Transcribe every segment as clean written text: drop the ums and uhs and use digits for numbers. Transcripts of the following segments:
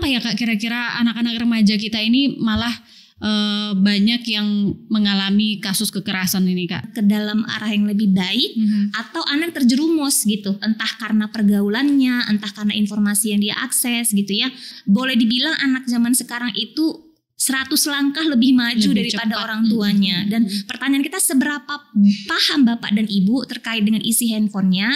kenapa ya Kak kira-kira anak-anak remaja kita ini malah banyak yang mengalami kasus kekerasan ini Kak? Ke dalam arah yang lebih baik atau anak terjerumus gitu, entah karena pergaulannya, entah karena informasi yang dia akses gitu ya. Boleh dibilang anak zaman sekarang itu 100 langkah lebih maju daripada cepat orang tuanya. Dan pertanyaan kita, seberapa paham Bapak dan Ibu terkait dengan isi handphonenya?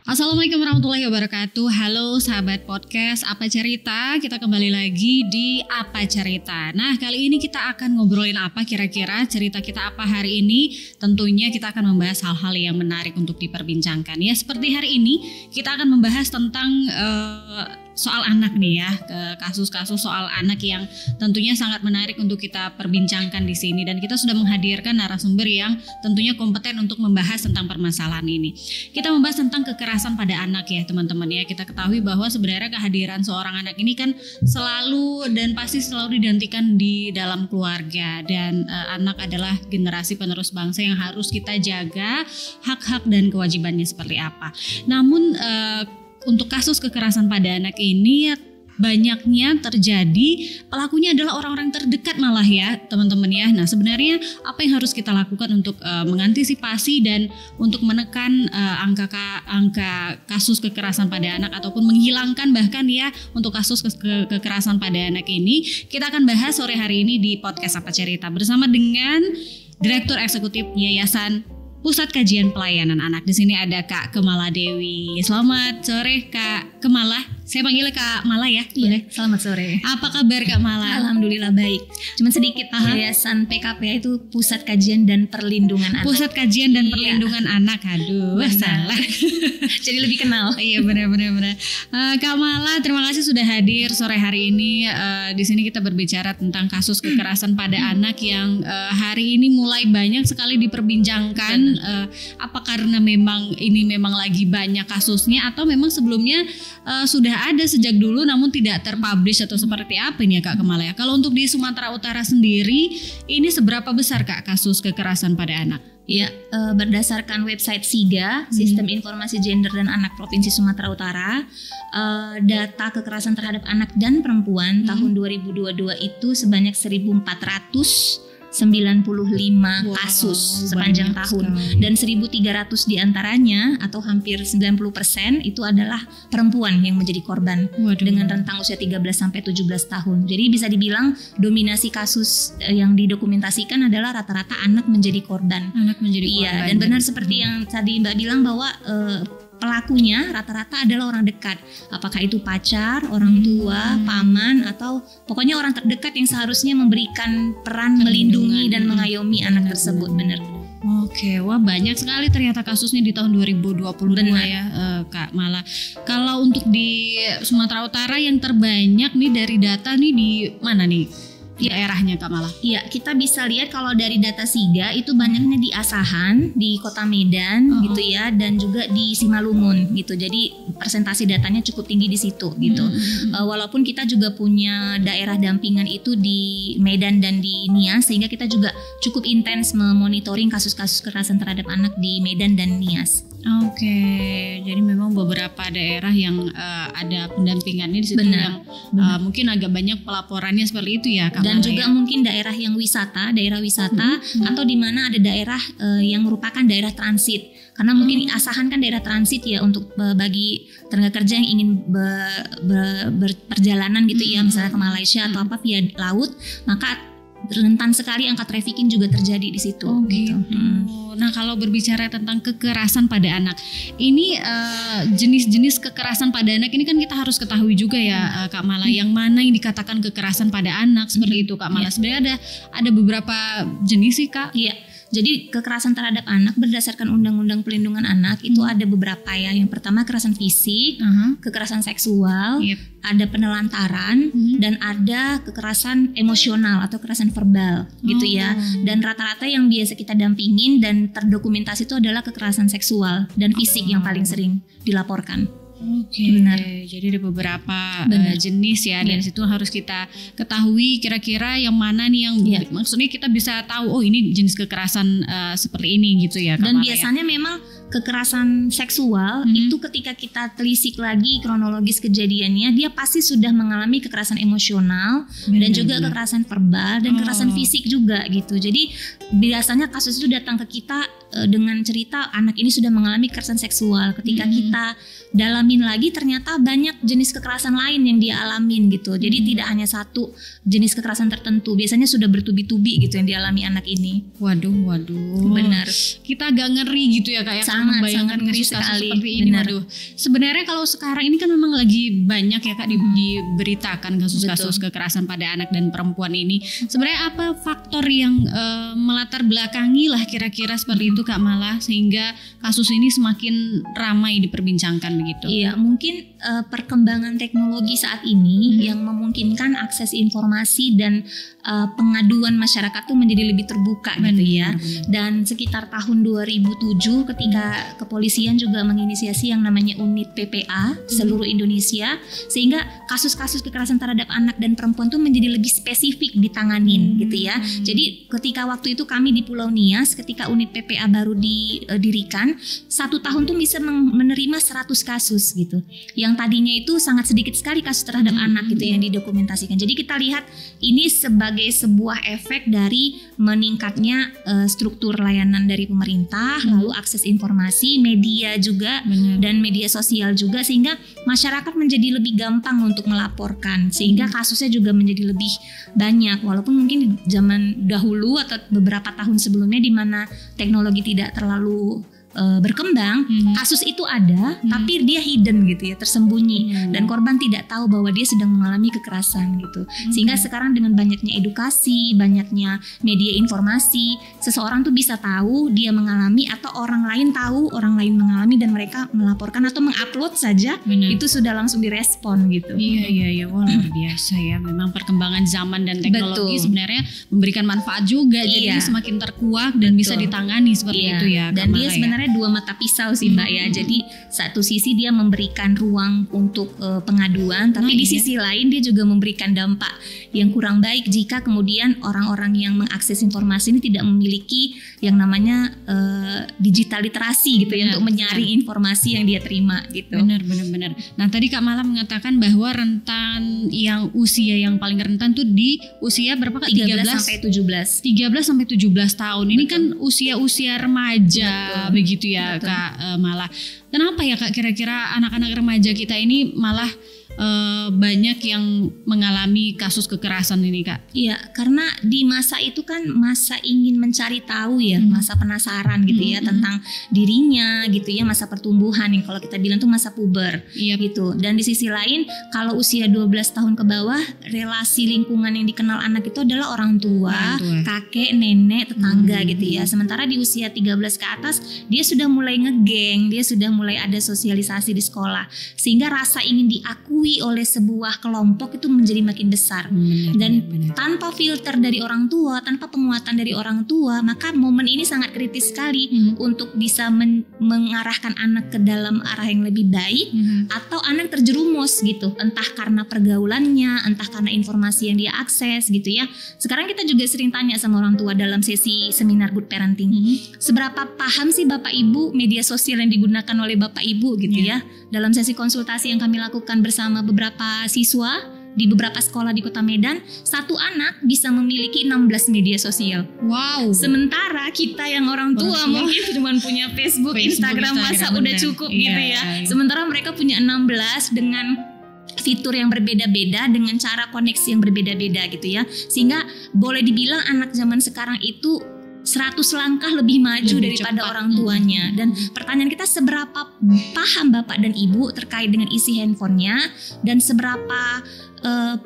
Assalamualaikum warahmatullahi wabarakatuh. Halo sahabat podcast Apa Cerita, kita kembali lagi di Apa Cerita. Nah, kali ini kita akan ngobrolin apa kira-kira, cerita kita apa hari ini? Tentunya kita akan membahas hal-hal yang menarik untuk diperbincangkan. Ya, seperti hari ini kita akan membahas tentang soal anak nih ya, kasus-kasus soal anak yang tentunya sangat menarik untuk kita perbincangkan di sini, dan kita sudah menghadirkan narasumber yang tentunya kompeten untuk membahas tentang permasalahan ini. Kita membahas tentang kekerasan pada anak ya teman-teman ya. Kita ketahui bahwa sebenarnya kehadiran seorang anak ini kan selalu dan pasti selalu didantikan di dalam keluarga, dan anak adalah generasi penerus bangsa yang harus kita jaga hak-hak dan kewajibannya seperti apa. Namun untuk kasus kekerasan pada anak ini banyaknya terjadi pelakunya adalah orang-orang terdekat malah ya teman-teman ya. Nah, sebenarnya apa yang harus kita lakukan untuk mengantisipasi dan untuk menekan angka kasus kekerasan pada anak ataupun menghilangkan bahkan ya untuk kasus kekerasan pada anak ini, kita akan bahas sore hari ini di podcast Apa Cerita bersama dengan Direktur Eksekutif Yayasan Pusat Kajian Pelayanan Anak. Di sini ada Kak Kemala Dewi. Selamat sore Kak Kemala. Saya panggilnya Kak Mala ya. Boleh? Selamat sore. Apa kabar Kak Mala? Alhamdulillah baik. Cuman sedikit, Yayasan PKPA itu Pusat Kajian dan Perlindungan Anak. Pusat Kajian dan Perlindungan Anak. Aduh, salah. Jadi lebih kenal. Iya benar. Kak Mala, terima kasih sudah hadir sore hari ini. Di sini kita berbicara tentang kasus kekerasan pada anak yang hari ini mulai banyak sekali diperbincangkan. Apa karena memang lagi banyak kasusnya atau memang sebelumnya sudah ada sejak dulu namun tidak terpublish atau seperti apa ini ya Kak Kemala ya? Kalau untuk di Sumatera Utara sendiri ini seberapa besar Kak kasus kekerasan pada anak? Ya, berdasarkan website SIGA, Sistem Informasi Gender dan Anak Provinsi Sumatera Utara, data kekerasan terhadap anak dan perempuan tahun 2022 itu sebanyak 1.495 kasus sepanjang tahun sekali. Dan 1.300 diantaranya atau hampir 90% itu adalah perempuan yang menjadi korban. Dengan rentang usia 13-17 tahun. Jadi bisa dibilang dominasi kasus yang didokumentasikan adalah rata-rata anak menjadi korban. Iya, dan benar seperti yang tadi Mbak bilang bahwa pelakunya rata-rata adalah orang dekat, apakah itu pacar, orang tua, paman, atau pokoknya orang terdekat yang seharusnya memberikan peran melindungi dan mengayomi anak tersebut. Benar. Oke, wah banyak sekali ternyata kasusnya di tahun 2022 ya Kak Mala. Kalau untuk di Sumatera Utara yang terbanyak nih dari data nih di mana nih? Daerahnya Kak Mala? Iya, kita bisa lihat kalau dari data SIGA itu banyaknya di Asahan, di Kota Medan gitu ya, dan juga di Simalungun gitu. Jadi presentasi datanya cukup tinggi di situ gitu. Walaupun kita juga punya daerah dampingan itu di Medan dan di Nias, sehingga kita juga cukup intens memonitoring kasus-kasus kekerasan terhadap anak di Medan dan Nias. Oke, jadi memang beberapa daerah yang ada pendampingannya di situ yang mungkin agak banyak pelaporannya seperti itu ya Kak. Dan juga mungkin daerah yang daerah wisata atau di mana ada daerah yang merupakan daerah transit. Karena mungkin Asahan kan daerah transit ya untuk bagi tenaga kerja yang ingin berperjalanan gitu ya, misalnya ke Malaysia atau apa via laut, maka rentan sekali angka trafficking juga terjadi di situ. Gitu. Nah, kalau berbicara tentang kekerasan pada anak, ini jenis-jenis kekerasan pada anak ini kan kita harus ketahui juga ya Kak Mala, yang mana yang dikatakan kekerasan pada anak seperti itu Kak Mala. Sebenarnya ada beberapa jenis sih Kak. Iya. Jadi kekerasan terhadap anak berdasarkan Undang-Undang Perlindungan Anak itu ada beberapa ya. Yang pertama kekerasan fisik, kekerasan seksual, ada penelantaran, dan ada kekerasan emosional atau kekerasan verbal gitu ya. Dan rata-rata yang biasa kita dampingin dan terdokumentasi itu adalah kekerasan seksual dan fisik yang paling sering dilaporkan. Benar. Jadi ada beberapa jenis ya, dan situ harus kita ketahui kira-kira yang mana nih yang maksudnya kita bisa tahu oh ini jenis kekerasan seperti ini gitu ya. Dan biasanya memang kekerasan seksual itu ketika kita telisik lagi kronologis kejadiannya, dia pasti sudah mengalami kekerasan emosional dan juga kekerasan verbal dan kekerasan fisik juga gitu. Jadi biasanya kasus itu datang ke kita dengan cerita anak ini sudah mengalami kekerasan seksual. Ketika kita dalamin lagi ternyata banyak jenis kekerasan lain yang dia alamin gitu. Jadi tidak hanya satu jenis kekerasan tertentu. Biasanya sudah bertubi-tubi gitu yang dialami anak ini. Waduh. Benar. Kita agak ngeri gitu ya Kak ya. Sangat ngeri sekali. Seperti ini. Waduh. Sebenarnya kalau sekarang ini kan memang lagi banyak ya Kak diberitakan kasus-kasus kekerasan pada anak dan perempuan ini. Sebenarnya apa faktor yang melatar belakangi lah kira-kira seperti itu Kak Mala sehingga kasus ini semakin ramai diperbincangkan begitu? Iya, mungkin perkembangan teknologi saat ini yang memungkinkan akses informasi dan pengaduan masyarakat tuh menjadi lebih terbuka gitu ya. Dan sekitar tahun 2007 ketika kepolisian juga menginisiasi yang namanya unit PPA seluruh Indonesia, sehingga kasus-kasus kekerasan terhadap anak dan perempuan tuh menjadi lebih spesifik ditanganin gitu ya. Jadi ketika waktu itu kami di Pulau Nias, ketika unit PPA baru didirikan, 1 tahun tuh bisa menerima 100 kasus gitu. Yang tadinya itu sangat sedikit sekali kasus terhadap anak gitu yang didokumentasikan. Jadi kita lihat ini sebagai sebuah efek dari meningkatnya struktur layanan dari pemerintah, lalu akses informasi, media juga, dan media sosial juga, sehingga masyarakat menjadi lebih gampang untuk melaporkan, sehingga kasusnya juga menjadi lebih banyak. Walaupun mungkin di zaman dahulu atau beberapa tahun sebelumnya di mana teknologi tidak terlalu berkembang, kasus itu ada tapi dia hidden gitu ya, tersembunyi, dan korban tidak tahu bahwa dia sedang mengalami kekerasan gitu. Sehingga sekarang dengan banyaknya edukasi, banyaknya media informasi, seseorang tuh bisa tahu dia mengalami atau orang lain tahu orang lain mengalami dan mereka melaporkan atau mengupload saja, itu sudah langsung direspon gitu. Iya, wah luar biasa ya. Memang perkembangan zaman dan teknologi sebenarnya memberikan manfaat juga, jadi semakin terkuak dan bisa ditangani seperti itu ya. Dan dia sebenarnya dua mata pisau sih Mbak ya. Jadi satu sisi dia memberikan ruang untuk pengaduan, tapi di sisi lain dia juga memberikan dampak yang kurang baik jika kemudian orang-orang yang mengakses informasi ini tidak memiliki yang namanya digital literasi gitu ya, untuk menyaring informasi yang dia terima gitu. Benar. Nah tadi Kak Mala mengatakan bahwa rentan yang usia yang paling rentan tuh di usia berapa Kak? 13 sampai 17. 13 sampai 17 tahun. Ini kan usia-usia remaja begitu ya Kak Mala. Kenapa ya Kak kira-kira anak-anak remaja kita ini malah banyak yang mengalami kasus kekerasan ini Kak? Iya, karena di masa itu kan masa ingin mencari tahu ya, masa penasaran gitu ya tentang dirinya gitu ya, masa pertumbuhan yang kalau kita bilang tuh masa puber gitu. Dan di sisi lain kalau usia 12 tahun ke bawah, relasi lingkungan yang dikenal anak itu adalah orang tua, kakek, nenek, tetangga gitu ya. Sementara di usia 13 ke atas dia sudah mulai ngegeng, dia sudah mulai ada sosialisasi di sekolah, sehingga rasa ingin diakui oleh sebuah kelompok itu menjadi makin besar. Dan tanpa filter dari orang tua, tanpa penguatan dari orang tua, maka momen ini sangat kritis sekali untuk bisa mengarahkan anak ke dalam arah yang lebih baik, atau anak terjerumus gitu, entah karena pergaulannya, entah karena informasi yang dia akses gitu ya. Sekarang kita juga sering tanya sama orang tua dalam sesi seminar good parenting, seberapa paham sih Bapak Ibu media sosial yang digunakan oleh Bapak Ibu gitu ya. Dalam sesi konsultasi yang kami lakukan bersama beberapa siswa di beberapa sekolah di Kota Medan, satu anak bisa memiliki 16 media sosial. Wow. Sementara kita yang orang tua mungkin cuma punya Facebook, Instagram masa udah cukup gitu ya. Sementara mereka punya 16 dengan fitur yang berbeda-beda, dengan cara koneksi yang berbeda-beda gitu ya. Sehingga boleh dibilang anak zaman sekarang itu 100 langkah lebih maju daripada orang tuanya. Dan pertanyaan kita, seberapa paham Bapak dan Ibu terkait dengan isi handphonenya, dan seberapa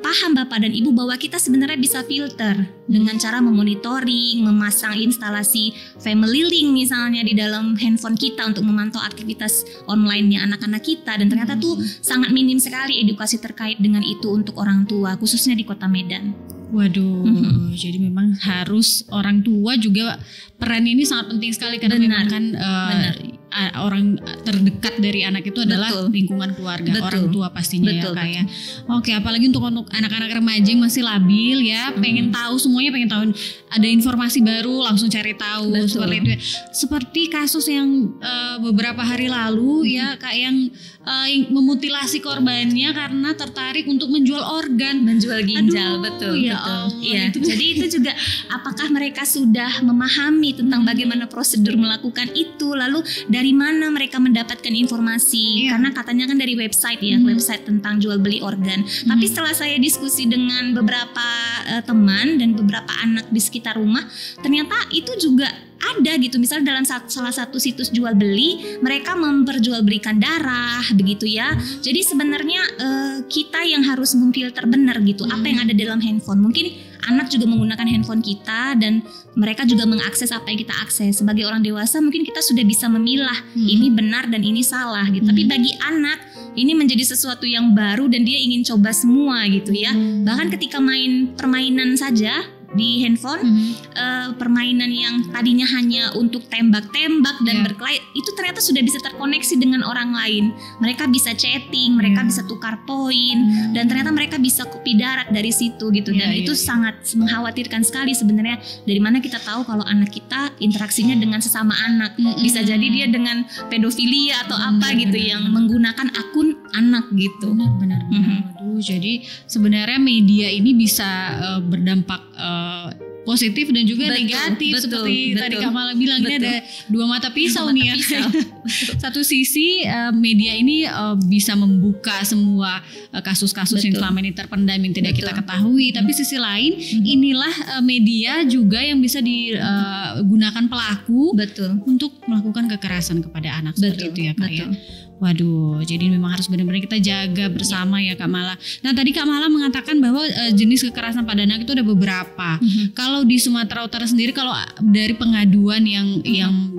paham Bapak dan Ibu bahwa kita sebenarnya bisa filter dengan cara memonitoring, memasang instalasi family link misalnya di dalam handphone kita untuk memantau aktivitas online-nya anak-anak kita, dan ternyata tuh sangat minim sekali edukasi terkait dengan itu untuk orang tua khususnya di Kota Medan. Waduh, jadi memang harus orang tua juga peran ini sangat penting sekali karena memang kan orang terdekat dari anak itu adalah lingkungan keluarga, orang tua pastinya ya Kak ya. Oke, apalagi untuk anak-anak remaja yang masih labil ya, pengen tahu semuanya, pengen tahu ada informasi baru langsung cari tahu seperti itu ya. Seperti kasus yang beberapa hari lalu ya Kak yang memutilasi korbannya karena tertarik untuk menjual organ, menjual ginjal. Betul. Iya. Jadi itu juga apakah mereka sudah memahami tentang bagaimana prosedur melakukan itu, lalu dari mana mereka mendapatkan informasi? Karena katanya kan dari website ya, website tentang jual beli organ. Tapi setelah saya diskusi dengan beberapa teman dan beberapa anak di sekitar rumah, ternyata itu juga ada gitu. Misalnya dalam salah satu situs jual beli, mereka memperjualbelikan darah begitu ya. Jadi sebenarnya kita yang harus memfilter benar gitu apa yang ada dalam handphone. Mungkin anak juga menggunakan handphone kita dan mereka juga mengakses apa yang kita akses. Sebagai orang dewasa mungkin kita sudah bisa memilah ini benar dan ini salah gitu. Tapi bagi anak ini menjadi sesuatu yang baru dan dia ingin coba semua gitu ya. Bahkan ketika main permainan saja di handphone, permainan yang tadinya hanya untuk tembak-tembak dan berkelahi, itu ternyata sudah bisa terkoneksi dengan orang lain. Mereka bisa chatting, mereka bisa tukar poin, dan ternyata mereka bisa kopi darat dari situ gitu. Dan itu sangat mengkhawatirkan sekali sebenarnya. Dari mana kita tahu kalau anak kita interaksinya dengan sesama anak, bisa jadi dia dengan pedofilia atau apa gitu yang menggunakan akun anak gitu. Benar. Aduh, jadi sebenarnya media ini bisa berdampak positif dan juga negatif seperti tadi Kak Mala bilang ini ada dua mata pisau nih ya. Satu sisi media ini bisa membuka semua kasus-kasus yang selama ini terpendam yang tidak kita ketahui, tapi sisi lain inilah media juga yang bisa digunakan pelaku untuk melakukan kekerasan kepada anak seperti itu ya Kak ya. Waduh, jadi memang harus benar-benar kita jaga bersama ya Kak Mala. Nah tadi Kak Mala mengatakan bahwa jenis kekerasan pada anak itu ada beberapa. Kalau di Sumatera Utara sendiri, kalau dari pengaduan yang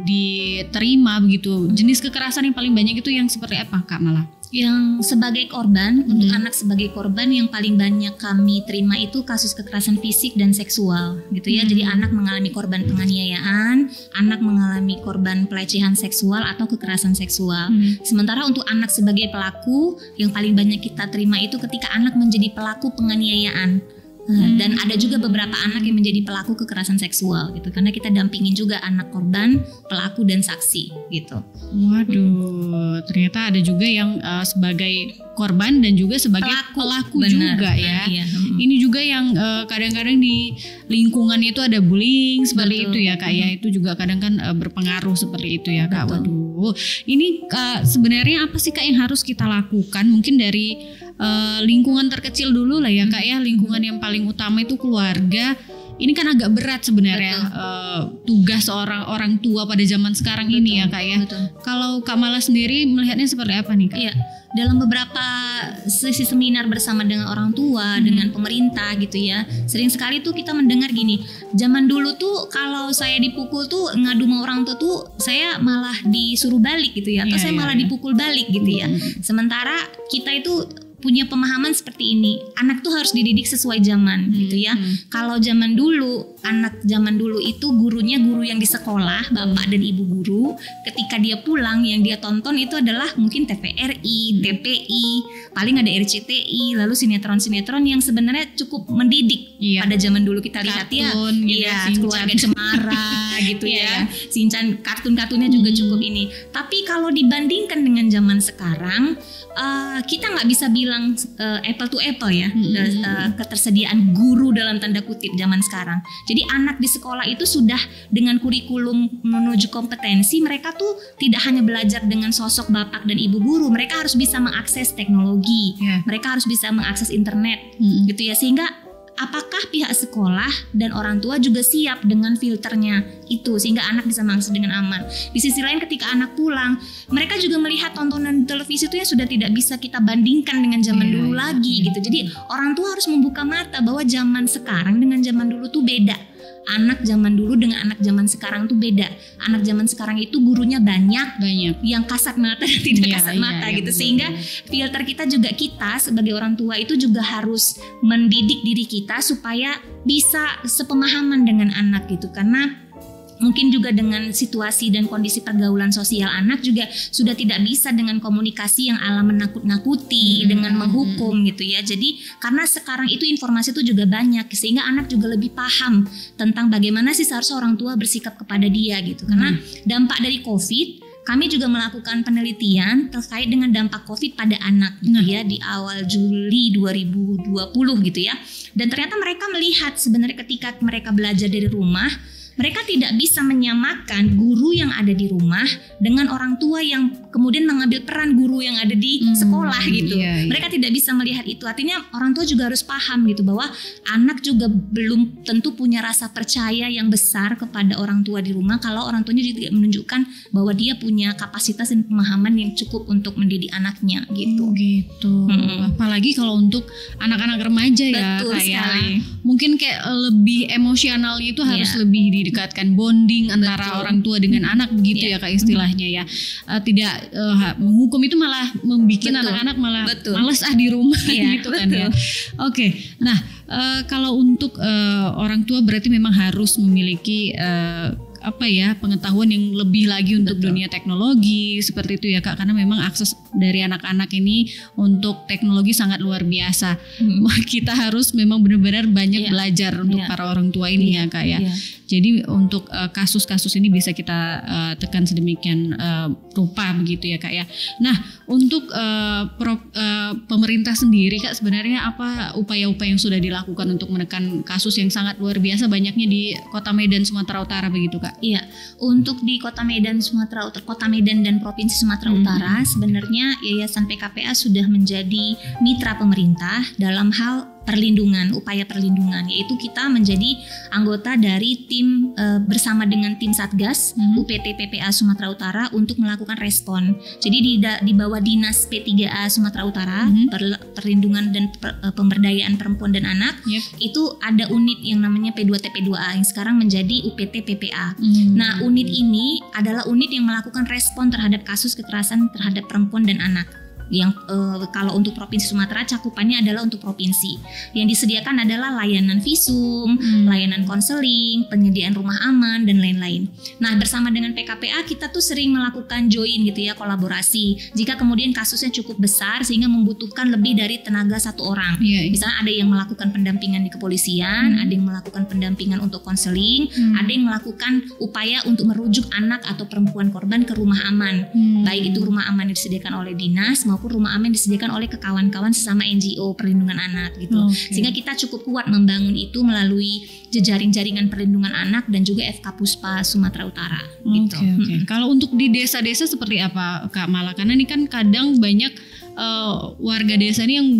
diterima begitu, jenis kekerasan yang paling banyak itu yang seperti apa Kak Mala? Yang sebagai korban, untuk anak sebagai korban yang paling banyak kami terima itu kasus kekerasan fisik dan seksual gitu ya. Jadi anak mengalami korban penganiayaan, anak mengalami korban pelecehan seksual atau kekerasan seksual. Sementara untuk anak sebagai pelaku, yang paling banyak kita terima itu ketika anak menjadi pelaku penganiayaan. Dan ada juga beberapa anak yang menjadi pelaku kekerasan seksual gitu, karena kita dampingin juga anak korban, pelaku dan saksi gitu. Waduh, ternyata ada juga yang sebagai korban dan juga sebagai pelaku juga ya. Ini juga yang kadang-kadang di lingkungan itu ada bullying seperti itu ya Kak ya. Itu juga kadang kan berpengaruh seperti itu ya Kak. Waduh, ini sebenarnya apa sih Kak yang harus kita lakukan? Mungkin dari lingkungan terkecil dulu lah ya Kak ya. Lingkungan yang paling utama itu keluarga. Ini kan agak berat sebenarnya tugas seorang orang tua pada zaman sekarang ini ya Kak ya. Kalau Kak Mala sendiri melihatnya seperti apa nih Kak? Iya, dalam beberapa sesi seminar bersama dengan orang tua, dengan pemerintah gitu ya, sering sekali tuh kita mendengar gini, zaman dulu tuh kalau saya dipukul tuh ngadu sama orang tua tuh saya malah disuruh balik gitu ya, atau saya malah dipukul balik gitu ya. Sementara kita itu punya pemahaman seperti ini, anak tuh harus dididik sesuai zaman gitu ya. Kalau zaman dulu, anak zaman dulu itu gurunya guru yang di sekolah, bapak dan ibu guru. Ketika dia pulang, yang dia tonton itu adalah mungkin TVRI, TPI, paling ada RCTI, lalu sinetron-sinetron yang sebenarnya cukup mendidik. Pada zaman dulu kita lihat Keluarga Cemara gitu ya, Shinchan, kartun-kartunnya juga cukup ini. Tapi kalau dibandingkan dengan zaman sekarang, kita nggak bisa bilang apple to apple ya, ketersediaan guru dalam tanda kutip zaman sekarang. Jadi anak di sekolah itu sudah dengan kurikulum menuju kompetensi, mereka tuh tidak hanya belajar dengan sosok bapak dan ibu guru, mereka harus bisa mengakses teknologi, mereka harus bisa mengakses internet gitu ya, sehingga apakah pihak sekolah dan orang tua juga siap dengan filternya itu sehingga anak bisa mengakses dengan aman. Di sisi lain ketika anak pulang, mereka juga melihat tontonan televisi itu yang sudah tidak bisa kita bandingkan dengan zaman dulu lagi gitu. Jadi orang tua harus membuka mata bahwa zaman sekarang dengan zaman dulu tuh beda. Anak zaman dulu dengan anak zaman sekarang tuh beda. Anak zaman sekarang itu gurunya banyak yang kasat mata dan tidak kasat mata gitu. Sehingga filter kita juga, kita sebagai orang tua itu juga harus mendidik diri kita supaya bisa sepemahaman dengan anak gitu. Karena mungkin juga dengan situasi dan kondisi pergaulan sosial anak juga sudah tidak bisa dengan komunikasi yang ala menakut-nakuti dengan menghukum gitu ya. Jadi karena sekarang itu informasi itu juga banyak sehingga anak juga lebih paham tentang bagaimana sih seharusnya orang tua bersikap kepada dia gitu. Karena dampak dari COVID, kami juga melakukan penelitian terkait dengan dampak COVID pada anak gitu ya di awal Juli 2020 gitu ya. Dan ternyata mereka melihat sebenarnya ketika mereka belajar dari rumah, mereka tidak bisa menyamakan guru yang ada di rumah dengan orang tua yang kemudian mengambil peran guru yang ada di sekolah gitu. Mereka tidak bisa melihat itu. Artinya orang tua juga harus paham gitu bahwa anak juga belum tentu punya rasa percaya yang besar kepada orang tua di rumah kalau orang tuanya juga tidak menunjukkan bahwa dia punya kapasitas dan pemahaman yang cukup untuk mendidik anaknya gitu. Apalagi kalau untuk anak-anak remaja ya. Betul sekali. Mungkin kayak lebih emosionalnya itu harus lebih didekatkan, bonding antara orang tua dengan anak begitu ya Kak istilahnya ya. Tidak menghukum itu malah membuat anak-anak malah malas di rumah gitu kan ya. Oke. Nah, kalau untuk orang tua berarti memang harus memiliki pengetahuan yang lebih lagi untuk dunia teknologi seperti itu ya Kak, karena memang akses dari anak-anak ini untuk teknologi sangat luar biasa. Kita harus memang benar-benar banyak belajar untuk para orang tua ini ya Kak ya. Jadi untuk kasus-kasus ini bisa kita tekan sedemikian rupa begitu ya Kak ya. Nah, untuk pemerintah sendiri Kak, sebenarnya apa upaya-upaya yang sudah dilakukan untuk menekan kasus yang sangat luar biasa banyaknya di Kota Medan, Sumatera Utara begitu Kak? Iya, untuk di Kota Medan, Kota Medan dan Provinsi Sumatera Utara sebenarnya Yayasan PKPA sudah menjadi mitra pemerintah dalam hal perlindungan, upaya perlindungan, yaitu kita menjadi anggota dari tim bersama dengan tim Satgas UPT PPA Sumatera Utara untuk melakukan respon. Jadi di bawah Dinas P3A Sumatera Utara, perlindungan dan pemberdayaan perempuan dan anak, itu ada unit yang namanya P2TP2A yang sekarang menjadi UPT PPA. Nah, unit ini adalah unit yang melakukan respon terhadap kasus kekerasan terhadap perempuan dan anak. Yang kalau untuk Provinsi Sumatera cakupannya adalah untuk provinsi. Yang disediakan adalah layanan visum, layanan konseling, penyediaan rumah aman dan lain-lain. Nah, bersama dengan PKPA kita tuh sering melakukan join gitu ya, kolaborasi. Jika kemudian kasusnya cukup besar sehingga membutuhkan lebih dari tenaga satu orang. Misalnya ada yang melakukan pendampingan di kepolisian, ada yang melakukan pendampingan untuk konseling, ada yang melakukan upaya untuk merujuk anak atau perempuan korban ke rumah aman. Baik itu rumah aman yang disediakan oleh dinas maupun rumah aman disediakan oleh kawan-kawan sesama NGO perlindungan anak gitu. Sehingga kita cukup kuat membangun itu melalui jejaring jaringan perlindungan anak dan juga FK Puspa Sumatera Utara gitu. Kalau untuk di desa-desa seperti apa Kak Mala? Karena ini kan kadang banyak warga desa ini yang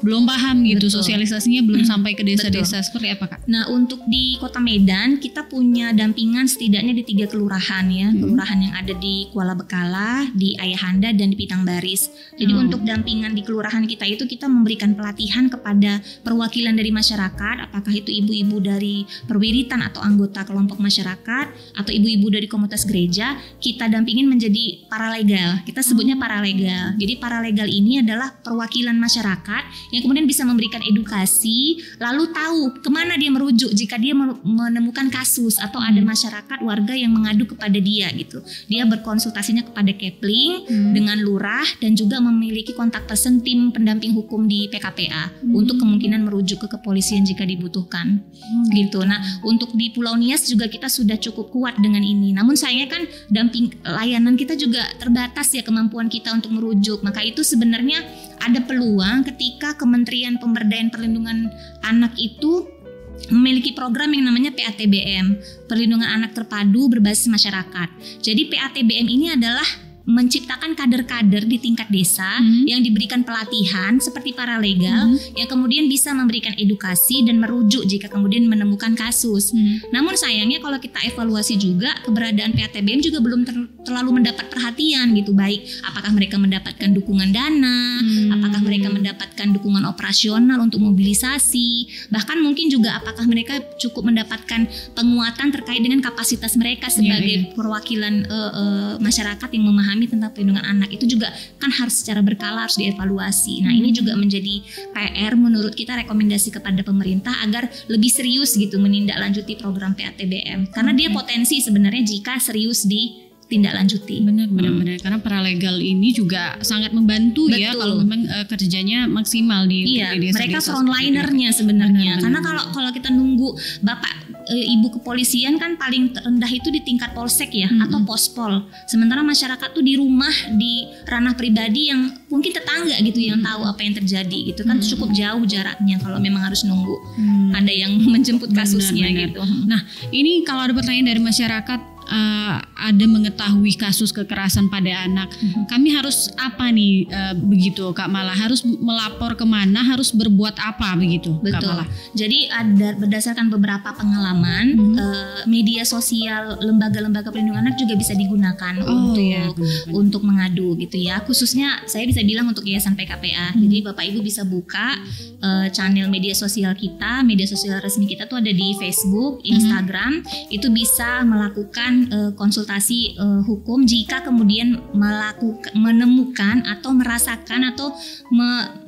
belum paham gitu, sosialisasinya belum sampai ke desa-desa. Seperti apa Kak? Nah, untuk di Kota Medan kita punya dampingan setidaknya di 3 kelurahan ya. Kelurahan yang ada di Kuala Bekala, di Ayahanda dan di Pitang Baris. Jadi untuk dampingan di kelurahan kita itu kita memberikan pelatihan kepada perwakilan dari masyarakat, apakah itu ibu-ibu dari perwiritan atau anggota kelompok masyarakat atau ibu-ibu dari komunitas gereja, kita dampingin menjadi paralegal. Kita sebutnya paralegal. Jadi paralegal ini adalah perwakilan masyarakat yang kemudian bisa memberikan edukasi, lalu tahu kemana dia merujuk jika dia menemukan kasus atau ada masyarakat warga yang mengadu kepada dia gitu. Dia berkonsultasinya kepada Kepling dengan lurah dan juga memiliki kontak person tim pendamping hukum di PKPA untuk kemungkinan merujuk ke kepolisian jika dibutuhkan gitu. Nah, untuk di Pulau Nias juga kita sudah cukup kuat dengan ini. Namun sayangnya kan layanan kita juga terbatas ya, kemampuan kita untuk merujuk. Maka itu sebenarnya ada peluang ketika Kementerian Pemberdayaan Perlindungan Anak itu memiliki program yang namanya PATBM, Perlindungan Anak Terpadu Berbasis Masyarakat. Jadi PATBM ini adalah menciptakan kader-kader di tingkat desa yang diberikan pelatihan seperti paralegal yang kemudian bisa memberikan edukasi dan merujuk jika kemudian menemukan kasus. Namun sayangnya kalau kita evaluasi juga keberadaan PATBM juga belum terlalu mendapat perhatian gitu, baik apakah mereka mendapatkan dukungan dana, apakah mereka mendapatkan dukungan operasional untuk mobilisasi, bahkan mungkin juga apakah mereka cukup mendapatkan penguatan terkait dengan kapasitas mereka sebagai perwakilan masyarakat yang memahami tentang perlindungan anak. Itu juga kan harus secara berkala harus dievaluasi. Nah, ini juga menjadi PR menurut kita, rekomendasi kepada pemerintah agar lebih serius gitu menindaklanjuti program PATBM karena dia potensi sebenarnya jika serius ditindaklanjuti. Benar. Karena paralegal ini juga sangat membantu. Betul. Ya kalau memang kerjanya maksimal di desa. Mereka frontlinernya sebenarnya. Karena kalau kita nunggu bapak ibu kepolisian kan paling rendah itu di tingkat polsek ya atau pospol. Sementara masyarakat tuh di rumah, di ranah pribadi yang mungkin tetangga gitu yang tahu apa yang terjadi gitu kan, cukup jauh jaraknya kalau memang harus nunggu ada yang menjemput kasusnya gitu. Nah, ini kalau ada pertanyaan dari masyarakat, ada mengetahui kasus kekerasan pada anak, kami harus apa nih begitu Kak Mala? Harus melapor kemana? Harus berbuat apa begitu? Betul. Kak Mala? Jadi ada berdasarkan beberapa pengalaman, media sosial lembaga-lembaga perlindungan anak juga bisa digunakan untuk mengadu gitu ya. Khususnya saya bisa bilang untuk Yayasan PKPA. Jadi Bapak Ibu bisa buka channel media sosial kita, media sosial resmi kita tuh ada di Facebook, Instagram. Itu bisa melakukan konsultasi hukum jika kemudian menemukan atau merasakan atau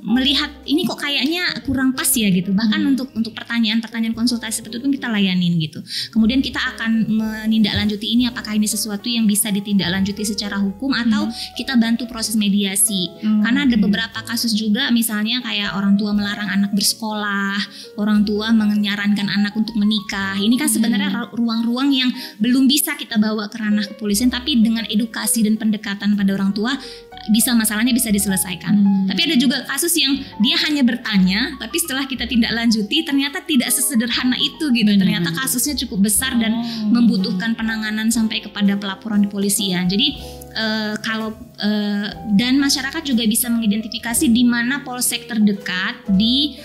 melihat ini kok kayaknya kurang pas ya gitu. Bahkan untuk pertanyaan konsultasi seperti itu kita layanin gitu. Kemudian kita akan menindaklanjuti ini, apakah ini sesuatu yang bisa ditindaklanjuti secara hukum atau kita bantu proses mediasi. Karena ada beberapa kasus juga, misalnya kayak orang tua melarang anak bersekolah, orang tua menyarankan anak untuk menikah. Ini kan sebenarnya ruang-ruang yang belum bisa kita bawa ke ranah kepolisian, tapi dengan edukasi dan pendekatan pada orang tua masalahnya bisa diselesaikan. Tapi ada juga kasus yang dia hanya bertanya, tapi setelah kita tindak lanjuti ternyata tidak sesederhana itu gitu. Ternyata kasusnya cukup besar dan membutuhkan penanganan sampai kepada pelaporan di kepolisian. Jadi dan masyarakat juga bisa mengidentifikasi di mana polsek terdekat di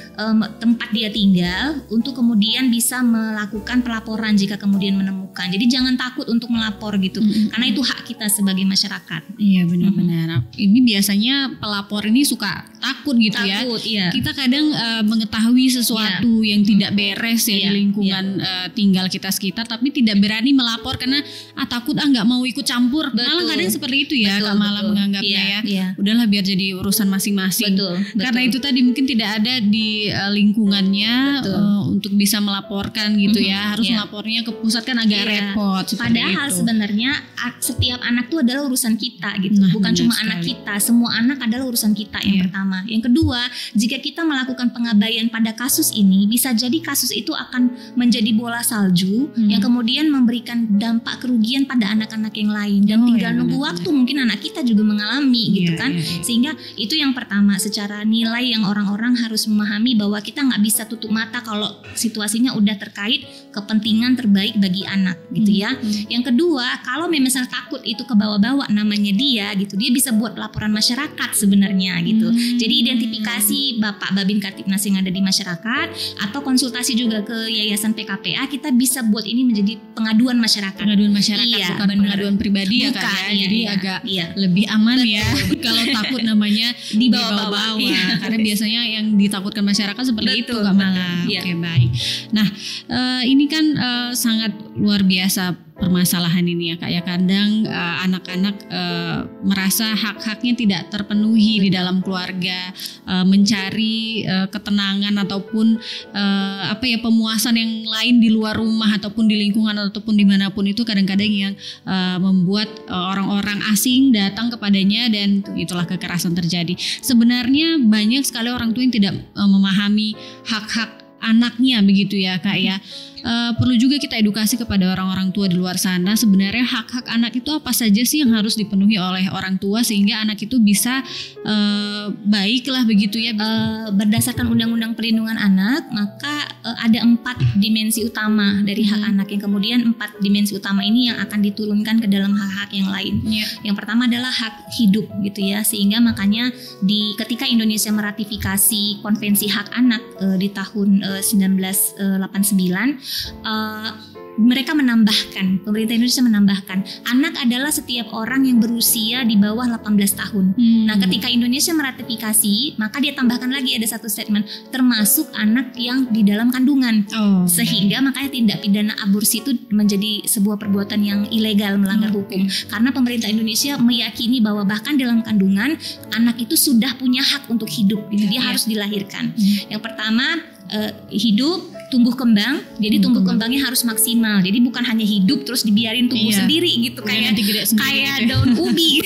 tempat dia tinggal untuk kemudian bisa melakukan pelaporan jika kemudian menemukan. Jadi jangan takut untuk melapor gitu, karena itu hak kita sebagai masyarakat. Iya benar-benar. Ini biasanya pelapor ini suka takut gitu ya. Iya. Kita kadang mengetahui sesuatu yang tidak beres ya di lingkungan tinggal kita sekitar, tapi tidak berani melapor karena takut nggak mau ikut campur. Malah kadang seperti itu ya, Kak Mala menganggapnya udahlah biar jadi urusan masing-masing. Karena itu tadi mungkin tidak ada di lingkungannya untuk bisa melaporkan gitu ya. Harus melapornya ke pusat kan agak repot. Padahal sebenarnya setiap anak itu adalah urusan kita gitu. Bukan cuma anak kita, semua anak adalah urusan kita yang pertama. Yang kedua, jika kita melakukan pengabaian pada kasus ini, bisa jadi kasus itu akan menjadi bola salju yang kemudian memberikan dampak kerugian pada anak-anak yang lain, dan tinggal nunggu waktu mungkin anak kita juga mengalami gitu kan. Sehingga itu yang pertama, secara nilai yang orang-orang harus memahami bahwa kita nggak bisa tutup mata kalau situasinya udah terkait kepentingan terbaik bagi anak gitu ya. Yang kedua, kalau memang takut itu ke bawah-bawah namanya dia gitu, dia bisa buat laporan masyarakat sebenarnya gitu. Jadi identifikasi Bapak Babin Kartipnas yang ada di masyarakat atau konsultasi juga ke Yayasan PKPA, kita bisa buat ini menjadi pengaduan masyarakat. Pengaduan masyarakat, bukan pengaduan pribadi ya Kak ya. Jadi agak lebih aman ya kalau takut namanya di bawah-bawah. Karena biasanya yang ditakutkan masyarakat seperti itu Kak Mala. Oke, baik. Nah, ini kan sangat luar biasa permasalahan ini ya Kak ya. Kadang anak-anak merasa hak-haknya tidak terpenuhi di dalam keluarga, mencari ketenangan ataupun pemuasan yang lain di luar rumah ataupun di lingkungan ataupun dimanapun itu, kadang-kadang yang membuat orang-orang asing datang kepadanya dan itulah kekerasan terjadi. Sebenarnya banyak sekali orang tua yang tidak memahami hak-hak anaknya begitu ya Kak ya. perlu juga kita edukasi kepada orang-orang tua di luar sana, sebenarnya hak-hak anak itu apa saja sih yang harus dipenuhi oleh orang tua sehingga anak itu bisa baik lah begitu ya. Berdasarkan Undang-Undang Perlindungan Anak, maka ada 4 dimensi utama dari hak anak, yang kemudian 4 dimensi utama ini yang akan diturunkan ke dalam hak-hak yang lain. Yang pertama adalah hak hidup gitu ya, sehingga makanya ketika Indonesia meratifikasi Konvensi Hak Anak di tahun 1989, mereka menambahkan, pemerintah Indonesia menambahkan, anak adalah setiap orang yang berusia di bawah 18 tahun. Nah, ketika Indonesia meratifikasi, maka dia tambahkan lagi ada satu statement, termasuk anak yang di dalam kandungan. Sehingga makanya tindak pidana aborsi itu menjadi sebuah perbuatan yang ilegal, melanggar hukum. Karena pemerintah Indonesia meyakini bahwa bahkan dalam kandungan, anak itu sudah punya hak untuk hidup. Dia harus dilahirkan. Yang pertama, hidup, tumbuh kembang. Jadi tumbuh kembangnya harus maksimal. Jadi bukan hanya hidup terus dibiarin tumbuh sendiri gitu, kayak daun ubi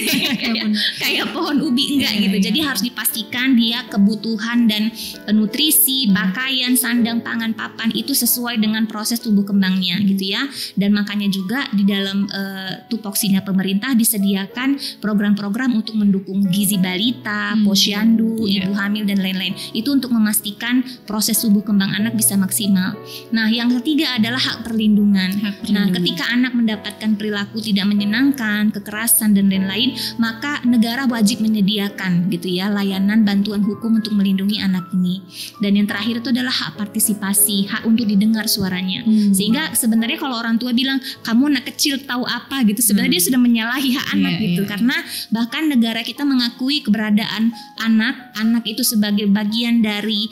kayak pohon ubi, enggak gitu. Jadi harus dipastikan dia kebutuhan dan nutrisi, pakaian, sandang, pangan, papan itu sesuai dengan proses tumbuh kembangnya gitu ya. Dan makanya juga di dalam tupoksinya pemerintah disediakan program-program untuk mendukung gizi balita, posyandu, ibu hamil dan lain-lain. Itu untuk memastikan proses tumbuh kembang anak bisa maksimal. Nah, yang ketiga adalah hak perlindungan. Nah, ketika anak mendapatkan perilaku tidak menyenangkan, kekerasan dan lain-lain, maka negara wajib menyediakan gitu ya layanan bantuan hukum untuk melindungi anak ini. Dan yang terakhir itu adalah hak partisipasi, hak untuk didengar suaranya. Sehingga sebenarnya kalau orang tua bilang kamu anak kecil tahu apa gitu, sebenarnya dia sudah menyalahi hak anak gitu. Karena bahkan negara kita mengakui keberadaan anak itu sebagai bagian dari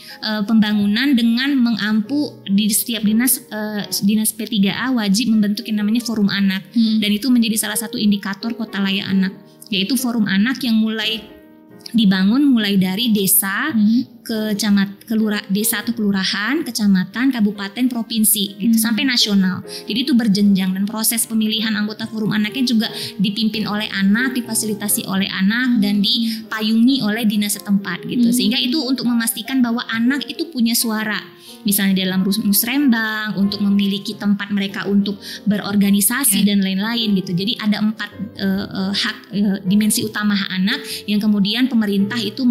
pembangunan dengan mengampu di setiap dinas P3A wajib membentuk yang namanya forum anak, dan itu menjadi salah satu indikator kota layak anak, yaitu forum anak yang mulai dibangun mulai dari desa, desa atau kelurahan, kecamatan, kabupaten, provinsi gitu, sampai nasional. Jadi itu berjenjang, dan proses pemilihan anggota forum anaknya juga dipimpin oleh anak, difasilitasi oleh anak, dan dipayungi oleh dinas setempat gitu. Sehingga itu untuk memastikan bahwa anak itu punya suara. Misalnya dalam musrembang, untuk memiliki tempat mereka untuk berorganisasi dan lain-lain gitu. Jadi ada 4 dimensi utama hak anak yang kemudian pemerintah itu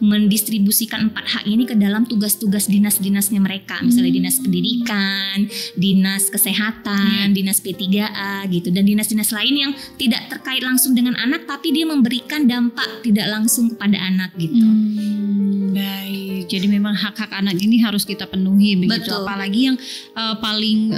mendistribusikan 4 hak ini ke dalam tugas-tugas dinas-dinasnya mereka. Misalnya dinas pendidikan, dinas kesehatan, dinas P3A gitu, dan dinas-dinas lain yang tidak terkait langsung dengan anak tapi dia memberikan dampak tidak langsung kepada anak gitu. Baik, jadi memang hak-hak anak ini harus kita penuhi begitu. Betul. Apalagi yang paling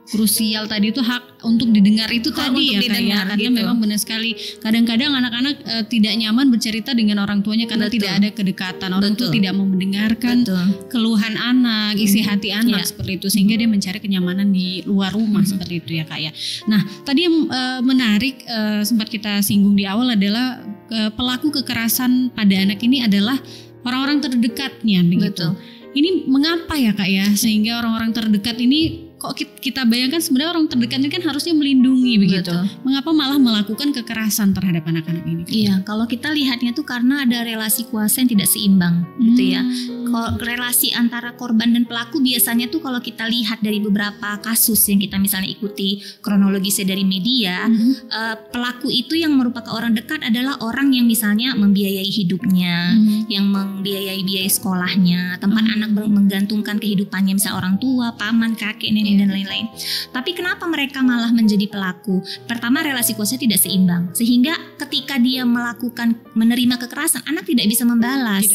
krusial tadi itu hak untuk didengar itu tadi ya, karena gitu. Memang benar sekali. Kadang-kadang anak-anak tidak nyaman bercerita dengan orang tuanya karena tidak ada kedekatan. Orang tua tidak mau mendengarkan keluhan anak, isi hati anak seperti itu, sehingga dia mencari kenyamanan di luar rumah seperti itu ya Kak ya. Nah, tadi yang menarik sempat kita singgung di awal adalah pelaku kekerasan pada anak ini adalah orang-orang terdekatnya begitu. Ini mengapa ya Kak ya, sehingga orang-orang terdekat ini kok kita bayangkan sebenarnya orang terdekat ini kan harusnya melindungi begitu. Mengapa malah melakukan kekerasan terhadap anak-anak ini? Iya, kalau kita lihatnya tuh karena ada relasi kuasa yang tidak seimbang gitu ya. Kalau relasi antara korban dan pelaku biasanya tuh kalau kita lihat dari beberapa kasus yang kita misalnya ikuti kronologisnya dari media, pelaku itu yang merupakan orang dekat adalah orang yang misalnya membiayai hidupnya, yang membiayai biaya sekolahnya, tempat anak menggantungkan kehidupannya, misalnya orang tua, paman, kakek, nenek dan lain-lain. Tapi kenapa mereka malah menjadi pelaku? Pertama, relasi kuasa tidak seimbang, sehingga ketika dia menerima kekerasan, anak tidak bisa membalas.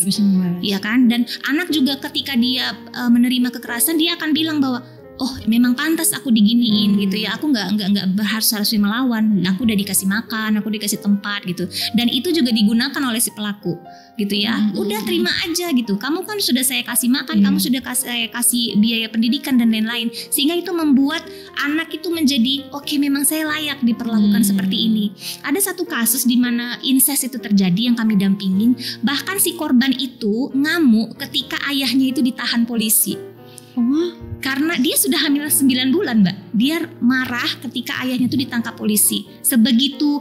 Iya kan? Dan anak juga ketika dia menerima kekerasan, dia akan bilang bahwa oh memang pantas aku diginiin gitu ya, aku nggak harus melawan, aku udah dikasih makan, aku dikasih tempat gitu, dan itu juga digunakan oleh si pelaku gitu ya. Udah terima aja gitu, kamu kan sudah saya kasih makan, kamu sudah saya kasih biaya pendidikan dan lain-lain, sehingga itu membuat anak itu menjadi oke, memang saya layak diperlakukan seperti ini. Ada satu kasus di mana incest itu terjadi yang kami dampingin, bahkan si korban itu ngamuk ketika ayahnya itu ditahan polisi. Karena dia sudah hamil 9 bulan Mbak. Dia marah ketika ayahnya itu ditangkap polisi. Sebegitu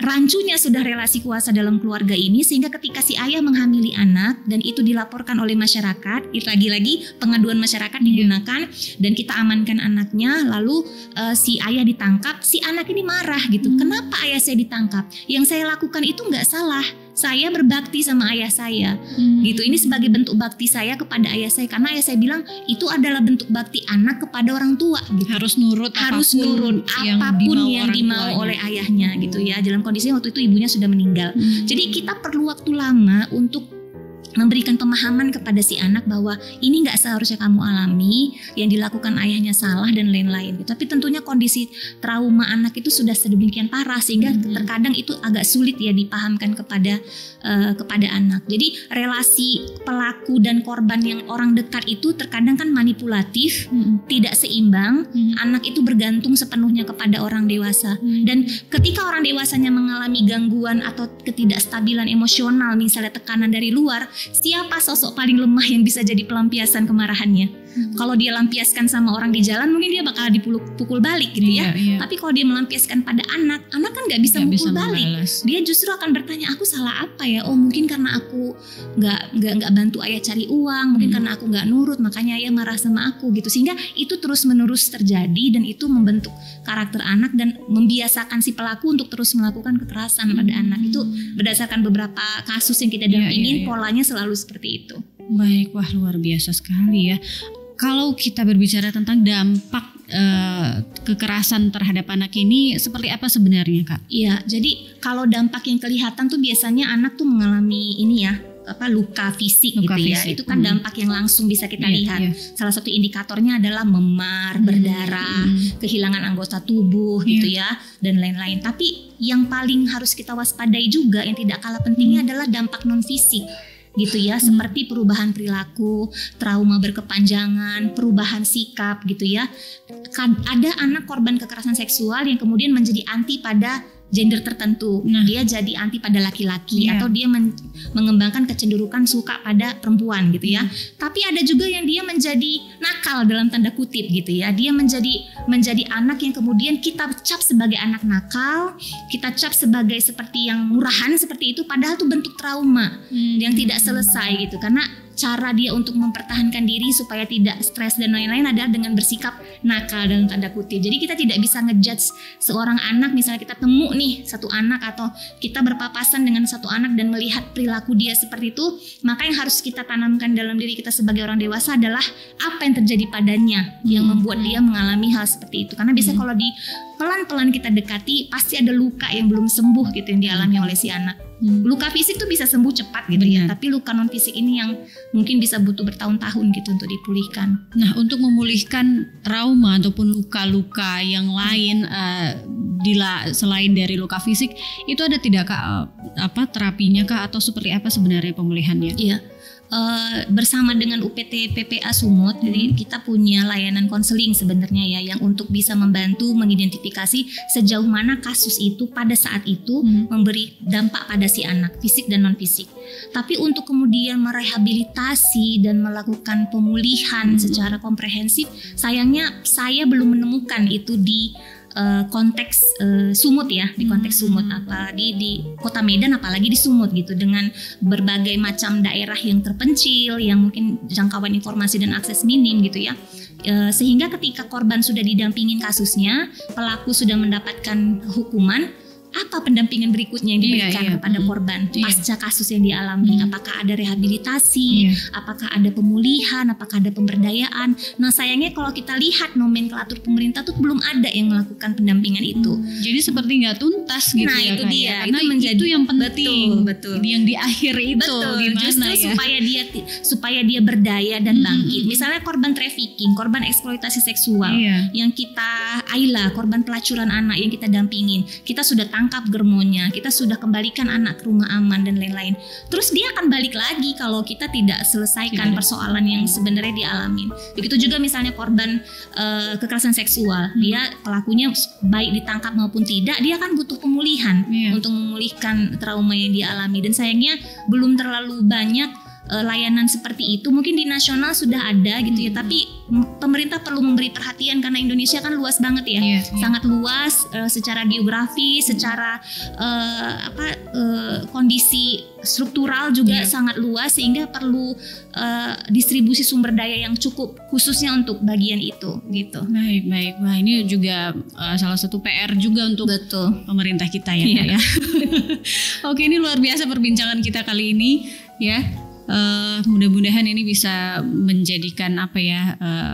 rancunya sudah relasi kuasa dalam keluarga ini, sehingga ketika si ayah menghamili anak dan itu dilaporkan oleh masyarakat, lagi-lagi pengaduan masyarakat digunakan dan kita amankan anaknya, lalu si ayah ditangkap, si anak ini marah gitu. Kenapa ayah saya ditangkap? Yang saya lakukan itu nggak salah. Saya berbakti sama ayah saya, gitu. Ini sebagai bentuk bakti saya kepada ayah saya, karena ayah saya bilang itu adalah bentuk bakti anak kepada orang tua. Gitu. Harus nurut apapun yang dimau oleh ayahnya, gitu ya. Dalam kondisi waktu itu ibunya sudah meninggal. Jadi kita perlu waktu lama untuk memberikan pemahaman kepada si anak bahwa ini nggak seharusnya kamu alami, yang dilakukan ayahnya salah dan lain-lain. Tapi tentunya kondisi trauma anak itu sudah sedemikian parah sehingga terkadang itu agak sulit ya dipahamkan kepada anak. Jadi relasi pelaku dan korban yang orang dekat itu terkadang kan manipulatif, tidak seimbang. Anak itu bergantung sepenuhnya kepada orang dewasa. Dan ketika orang dewasanya mengalami gangguan atau ketidakstabilan emosional, misalnya tekanan dari luar, siapa sosok paling lemah yang bisa jadi pelampiasan kemarahannya? Kalau dia lampiaskan sama orang di jalan, mungkin dia bakal dipukul balik gitu ya. Tapi kalau dia melampiaskan pada anak kan nggak bisa mukul balik. Dia justru akan bertanya, aku salah apa ya? Oh mungkin karena aku nggak bantu ayah cari uang, mungkin karena aku nggak nurut, makanya ayah marah sama aku gitu. Sehingga itu terus menerus terjadi dan itu membentuk karakter anak dan membiasakan si pelaku untuk terus melakukan kekerasan pada anak. Itu berdasarkan beberapa kasus yang kita dampingin, polanya selalu seperti itu. Baik, wah luar biasa sekali ya. Kalau kita berbicara tentang dampak kekerasan terhadap anak ini seperti apa sebenarnya, Kak? Iya, jadi kalau dampak yang kelihatan tuh biasanya anak tuh mengalami ini ya, luka fisik gitu ya. Itu kan dampak yang langsung bisa kita lihat. Salah satu indikatornya adalah memar, berdarah, kehilangan anggota tubuh gitu ya, dan lain-lain. Tapi yang paling harus kita waspadai juga yang tidak kalah pentingnya adalah dampak non fisik gitu ya, seperti perubahan perilaku, trauma berkepanjangan, perubahan sikap gitu ya. Ada anak korban kekerasan seksual yang kemudian menjadi anti pada gender tertentu, dia jadi anti pada laki-laki atau dia mengembangkan kecenderungan suka pada perempuan gitu ya. Tapi ada juga yang dia menjadi nakal dalam tanda kutip gitu ya. Dia menjadi anak yang kemudian kita cap sebagai anak nakal, kita cap sebagai seperti yang murahan seperti itu, padahal itu bentuk trauma yang tidak selesai gitu. Karena cara dia untuk mempertahankan diri supaya tidak stres dan lain-lain adalah dengan bersikap nakal dalam tanda kutip. Jadi kita tidak bisa ngejudge seorang anak, misalnya kita temu nih satu anak atau kita berpapasan dengan satu anak dan melihat perilaku dia seperti itu, maka yang harus kita tanamkan dalam diri kita sebagai orang dewasa adalah apa yang terjadi padanya yang membuat dia mengalami hal seperti itu. Karena biasanya kalau di pelan-pelan kita dekati pasti ada luka yang belum sembuh gitu yang dialami oleh si anak. Luka fisik tuh bisa sembuh cepat gitu ya, tapi luka non fisik ini yang mungkin bisa butuh bertahun-tahun gitu untuk dipulihkan. Nah, untuk memulihkan trauma ataupun luka-luka yang lain selain dari luka fisik, itu ada tidak Kak terapinya Kak, atau seperti apa sebenarnya pemulihannya? Iya. Bersama dengan UPT PPA Sumut, jadi kita punya layanan konseling sebenarnya ya, yang untuk bisa membantu mengidentifikasi sejauh mana kasus itu pada saat itu memberi dampak pada si anak, fisik dan non fisik. Tapi untuk kemudian merehabilitasi dan melakukan pemulihan secara komprehensif, sayangnya saya belum menemukan itu di konteks Sumut ya, di konteks Sumut, apalagi di Kota Medan, apalagi di Sumut gitu, dengan berbagai macam daerah yang terpencil, yang mungkin jangkauan informasi dan akses minim gitu ya. Sehingga ketika korban sudah didampingin kasusnya, pelaku sudah mendapatkan hukuman, apa pendampingan berikutnya yang diberikan kepada korban pasca kasus yang dialami? Apakah ada rehabilitasi? Apakah ada pemulihan? Apakah ada pemberdayaan? Nah sayangnya kalau kita lihat nomenklatur pemerintah tuh belum ada yang melakukan pendampingan itu. Jadi seperti nggak tuntas gitu. Nah ya, itu dia. Karena itu menjadi itu yang penting. Betul. Yang di akhir itu gimana justru ya? supaya dia berdaya dan bangkit. Misalnya korban trafficking, korban eksploitasi seksual, yang kita korban pelacuran anak yang kita dampingin, kita sudah tangkap germonya, kita sudah kembalikan anak ke rumah aman dan lain-lain. Terus dia akan balik lagi kalau kita tidak selesaikan persoalan yang sebenarnya dialamin. Begitu juga misalnya korban kekerasan seksual, dia pelakunya baik ditangkap maupun tidak, dia akan butuh pemulihan untuk memulihkan trauma yang dia alami. Dan sayangnya belum terlalu banyak layanan seperti itu. Mungkin di nasional sudah ada gitu ya, tapi pemerintah perlu memberi perhatian karena Indonesia kan luas banget ya, sangat luas secara geografi, secara kondisi struktural juga sangat luas, sehingga perlu distribusi sumber daya yang cukup khususnya untuk bagian itu gitu. Baik. Wah, ini juga salah satu PR juga untuk pemerintah kita ya. Oke, ini luar biasa perbincangan kita kali ini ya. Mudah-mudahan ini bisa menjadikan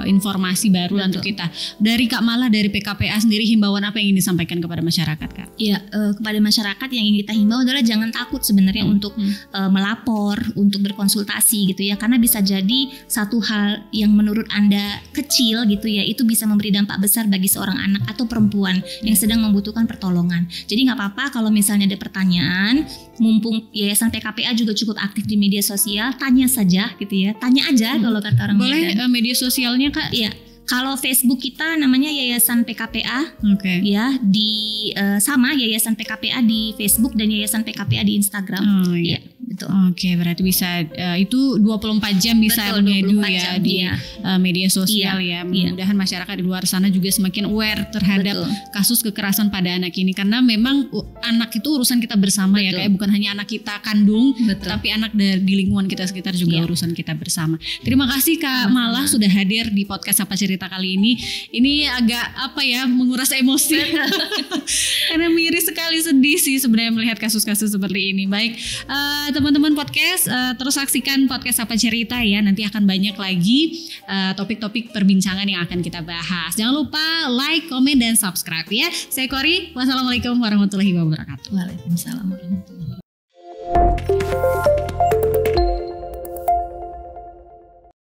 informasi baru untuk kita. Dari Kak Mala, dari PKPA sendiri, himbauan apa yang ingin disampaikan kepada masyarakat, Kak? Ya, kepada masyarakat yang ingin kita himbau adalah jangan takut sebenarnya untuk melapor, untuk berkonsultasi gitu ya, karena bisa jadi satu hal yang menurut Anda kecil gitu ya, itu bisa memberi dampak besar bagi seorang anak atau perempuan yang sedang membutuhkan pertolongan. Jadi nggak apa-apa kalau misalnya ada pertanyaan, mumpung Yayasan PKPA juga cukup aktif di media sosial, tanya saja gitu ya, tanya aja kalau kata orang Boleh media sosialnya, Kak? Iya, kalau Facebook kita namanya Yayasan PKPA, ya di sama Yayasan PKPA di Facebook dan Yayasan PKPA di Instagram. Ya, betul. Oke, berarti bisa itu 24 jam bisa mengadu ya di media sosial ya. Mudah-mudahan masyarakat di luar sana juga semakin aware terhadap kasus kekerasan pada anak ini, karena memang anak itu urusan kita bersama ya, kayak bukan hanya anak kita kandung, tapi anak di lingkungan kita sekitar juga urusan kita bersama. Terima kasih Kak Mala sudah hadir di podcast Apa Cerita kali ini. Ini agak menguras emosi karena miris sekali, sedih sih sebenarnya melihat kasus-kasus seperti ini. Baik, teman-teman podcast, terus saksikan podcast Apa Cerita ya. Nanti akan banyak lagi topik-topik perbincangan yang akan kita bahas. Jangan lupa like, komen, dan subscribe ya. Saya Kori, wassalamualaikum warahmatullahi wabarakatuh. Waalaikumsalam warahmatullahi wabarakatuh.